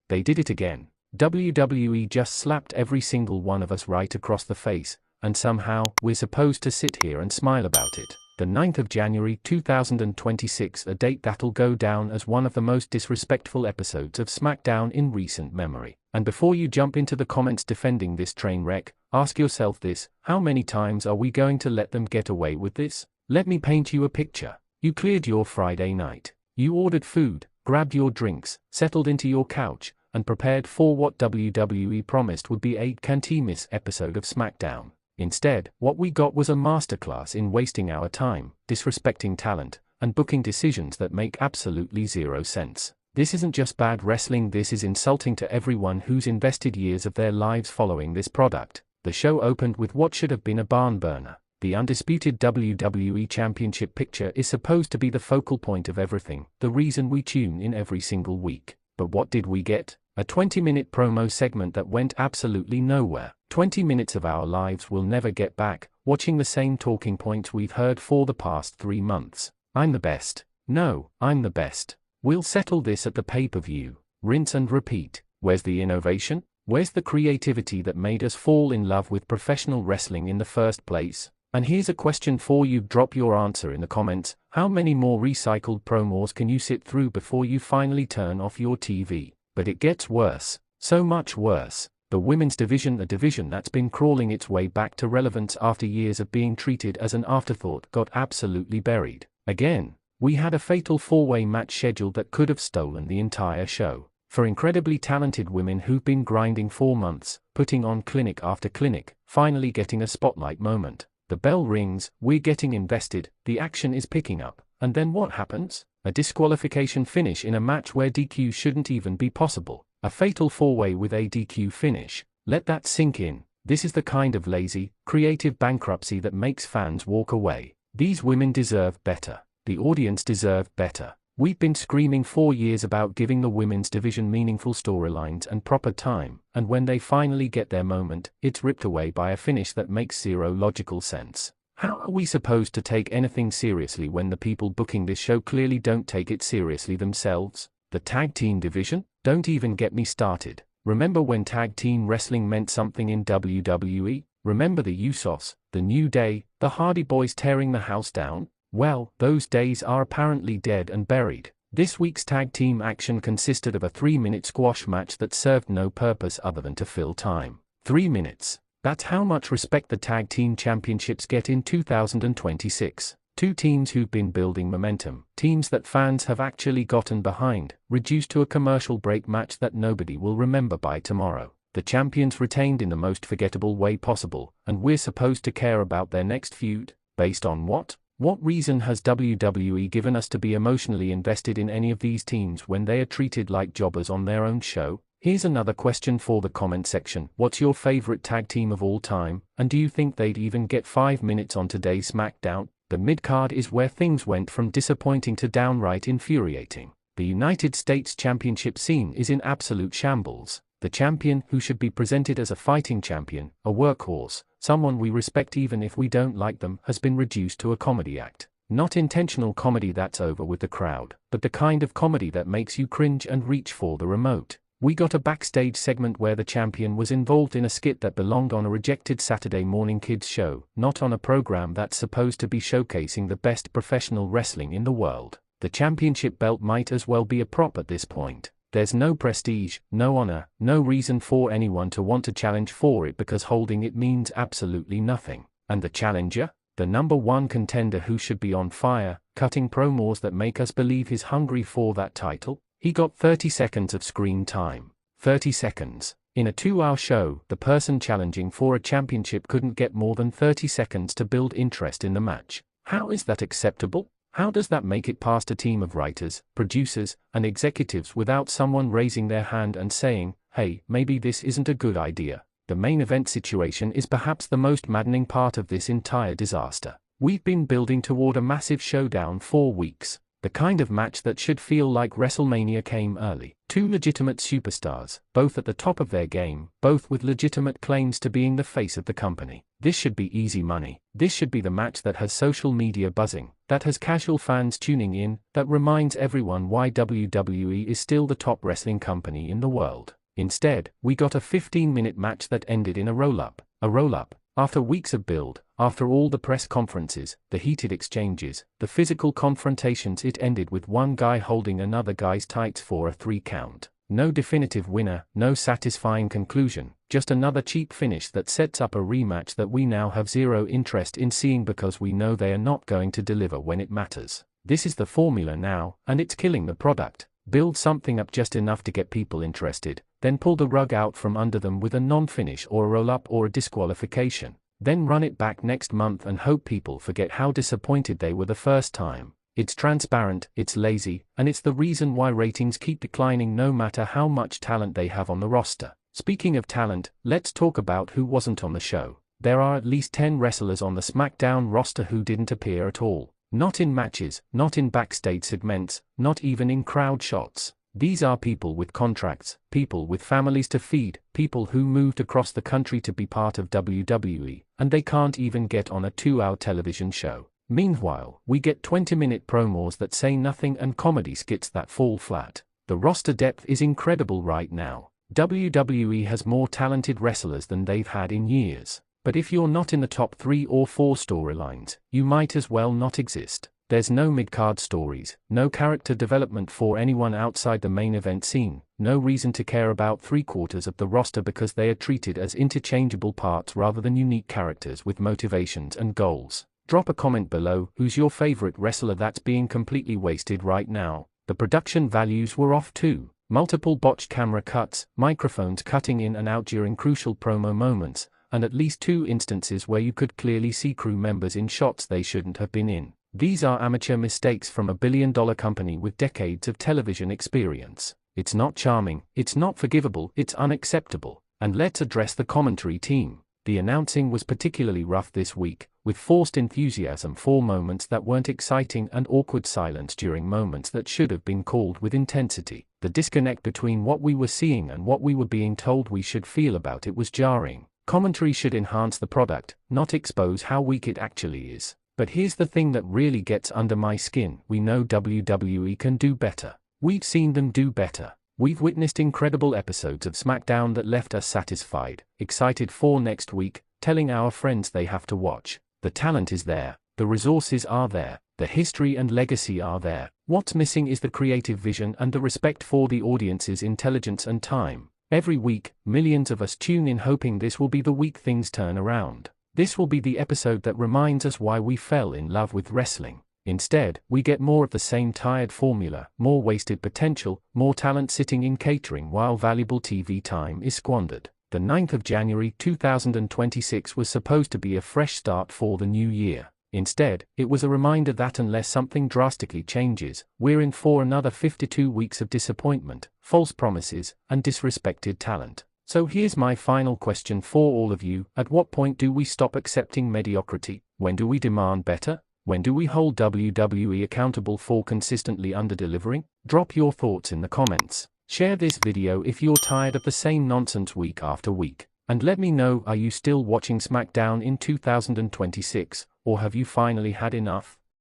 They did it again. WWE just slapped every single one of us right across the face, and somehow, we're supposed to sit here and smile about it. The 9th of January 2026, a date that'll go down as one of the most disrespectful episodes of SmackDown in recent memory. And before you jump into the comments defending this train wreck, ask yourself this: how many times are we going to let them get away with this? Let me paint you a picture. You cleared your Friday night. You ordered food, grabbed your drinks, settled into your couch, and prepared for what WWE promised would be a can't-miss episode of SmackDown. Instead, what we got was a masterclass in wasting our time, disrespecting talent, and booking decisions that make absolutely zero sense. This isn't just bad wrestling, this is insulting to everyone who's invested years of their lives following this product. The show opened with what should have been a barn burner. The undisputed WWE Championship picture is supposed to be the focal point of everything, the reason we tune in every single week. But what did we get? A 20-minute promo segment that went absolutely nowhere. 20 minutes of our lives we'll never get back, watching the same talking points we've heard for the past 3 months. I'm the best. No, I'm the best. We'll settle this at the pay-per-view. Rinse and repeat. Where's the innovation? Where's the creativity that made us fall in love with professional wrestling in the first place? And here's a question for you, drop your answer in the comments. How many more recycled promos can you sit through before you finally turn off your TV? But it gets worse. So much worse. The women's division, a division that's been crawling its way back to relevance after years of being treated as an afterthought, got absolutely buried. Again, we had a fatal 4-way match scheduled that could have stolen the entire show. For incredibly talented women who've been grinding for months, putting on clinic after clinic, finally getting a spotlight moment. The bell rings, we're getting invested, the action is picking up, and then what happens? A disqualification finish in a match where DQ shouldn't even be possible. A fatal 4-way with a DQ finish. Let that sink in. This is the kind of lazy, creative bankruptcy that makes fans walk away. These women deserve better. The audience deserve better. We've been screaming for years about giving the women's division meaningful storylines and proper time, and when they finally get their moment, it's ripped away by a finish that makes zero logical sense. How are we supposed to take anything seriously when the people booking this show clearly don't take it seriously themselves? The tag team division? Don't even get me started. Remember when tag team wrestling meant something in WWE? Remember the Usos, the New Day, the Hardy Boys tearing the house down? Well, those days are apparently dead and buried. This week's tag team action consisted of a 3-minute squash match that served no purpose other than to fill time. 3 minutes. That's how much respect the tag team championships get in 2026. Two teams who've been building momentum, teams that fans have actually gotten behind, reduced to a commercial break match that nobody will remember by tomorrow. The champions retained in the most forgettable way possible, and we're supposed to care about their next feud? Based on what? What reason has WWE given us to be emotionally invested in any of these teams when they are treated like jobbers on their own show? Here's another question for the comment section. What's your favorite tag team of all time, and do you think they'd even get 5 minutes on today's SmackDown? The mid-card is where things went from disappointing to downright infuriating. The United States Championship scene is in absolute shambles. The champion, who should be presented as a fighting champion, a workhorse, someone we respect even if we don't like them, has been reduced to a comedy act. Not intentional comedy that's over with the crowd, but the kind of comedy that makes you cringe and reach for the remote. We got a backstage segment where the champion was involved in a skit that belonged on a rejected Saturday morning kids show, not on a program that's supposed to be showcasing the best professional wrestling in the world. The championship belt might as well be a prop at this point. There's no prestige, no honor, no reason for anyone to want to challenge for it because holding it means absolutely nothing. And the challenger? The number one contender who should be on fire, cutting promos that make us believe he's hungry for that title? He got 30 seconds of screen time. 30 seconds. In a 2-hour show, the person challenging for a championship couldn't get more than 30 seconds to build interest in the match. How is that acceptable? How does that make it past a team of writers, producers, and executives without someone raising their hand and saying, hey, maybe this isn't a good idea? The main event situation is perhaps the most maddening part of this entire disaster. We've been building toward a massive showdown for weeks. The kind of match that should feel like WrestleMania came early. Two legitimate superstars, both at the top of their game, both with legitimate claims to being the face of the company. This should be easy money. This should be the match that has social media buzzing, that has casual fans tuning in, that reminds everyone why WWE is still the top wrestling company in the world. Instead, we got a 15-minute match that ended in a roll-up. A roll-up. After weeks of build, after all the press conferences, the heated exchanges, the physical confrontations, it ended with one guy holding another guy's tights for a 3 count. No definitive winner, no satisfying conclusion, just another cheap finish that sets up a rematch that we now have zero interest in seeing because we know they are not going to deliver when it matters. This is the formula now, and it's killing the product. Build something up just enough to get people interested, then pull the rug out from under them with a non-finish or a roll-up or a disqualification. Then run it back next month and hope people forget how disappointed they were the first time. It's transparent, it's lazy, and it's the reason why ratings keep declining no matter how much talent they have on the roster. Speaking of talent, let's talk about who wasn't on the show. There are at least 10 wrestlers on the SmackDown roster who didn't appear at all. Not in matches, not in backstage segments, not even in crowd shots. These are people with contracts, people with families to feed, people who moved across the country to be part of WWE, and they can't even get on a 2-hour television show. Meanwhile, we get 20-minute promos that say nothing and comedy skits that fall flat. The roster depth is incredible right now. WWE has more talented wrestlers than they've had in years. But if you're not in the top 3 or 4 storylines, you might as well not exist. There's no mid-card stories, no character development for anyone outside the main event scene, no reason to care about 3/4 of the roster because they are treated as interchangeable parts rather than unique characters with motivations and goals. Drop a comment below, who's your favorite wrestler that's being completely wasted right now. The production values were off too. Multiple botched camera cuts, microphones cutting in and out during crucial promo moments, and at least 2 instances where you could clearly see crew members in shots they shouldn't have been in. These are amateur mistakes from a billion-dollar company with decades of television experience. It's not charming, it's not forgivable, it's unacceptable. And let's address the commentary team. The announcing was particularly rough this week, with forced enthusiasm for moments that weren't exciting and awkward silence during moments that should have been called with intensity. The disconnect between what we were seeing and what we were being told we should feel about it was jarring. Commentary should enhance the product, not expose how weak it actually is. But here's the thing that really gets under my skin. We know WWE can do better. We've seen them do better. We've witnessed incredible episodes of SmackDown that left us satisfied, excited for next week, telling our friends they have to watch. The talent is there, the resources are there, the history and legacy are there. What's missing is the creative vision and the respect for the audience's intelligence and time. Every week, millions of us tune in hoping this will be the week things turn around. This will be the episode that reminds us why we fell in love with wrestling. Instead, we get more of the same tired formula, more wasted potential, more talent sitting in catering while valuable TV time is squandered. The 9th of January 2026 was supposed to be a fresh start for the new year. Instead, it was a reminder that unless something drastically changes, we're in for another 52 weeks of disappointment, false promises, and disrespected talent. So here's my final question for all of you. At what point do we stop accepting mediocrity? When do we demand better? When do we hold WWE accountable for consistently under-delivering? Drop your thoughts in the comments. Share this video if you're tired of the same nonsense week after week. And let me know, are you still watching SmackDown in 2026, or have you finally had enough?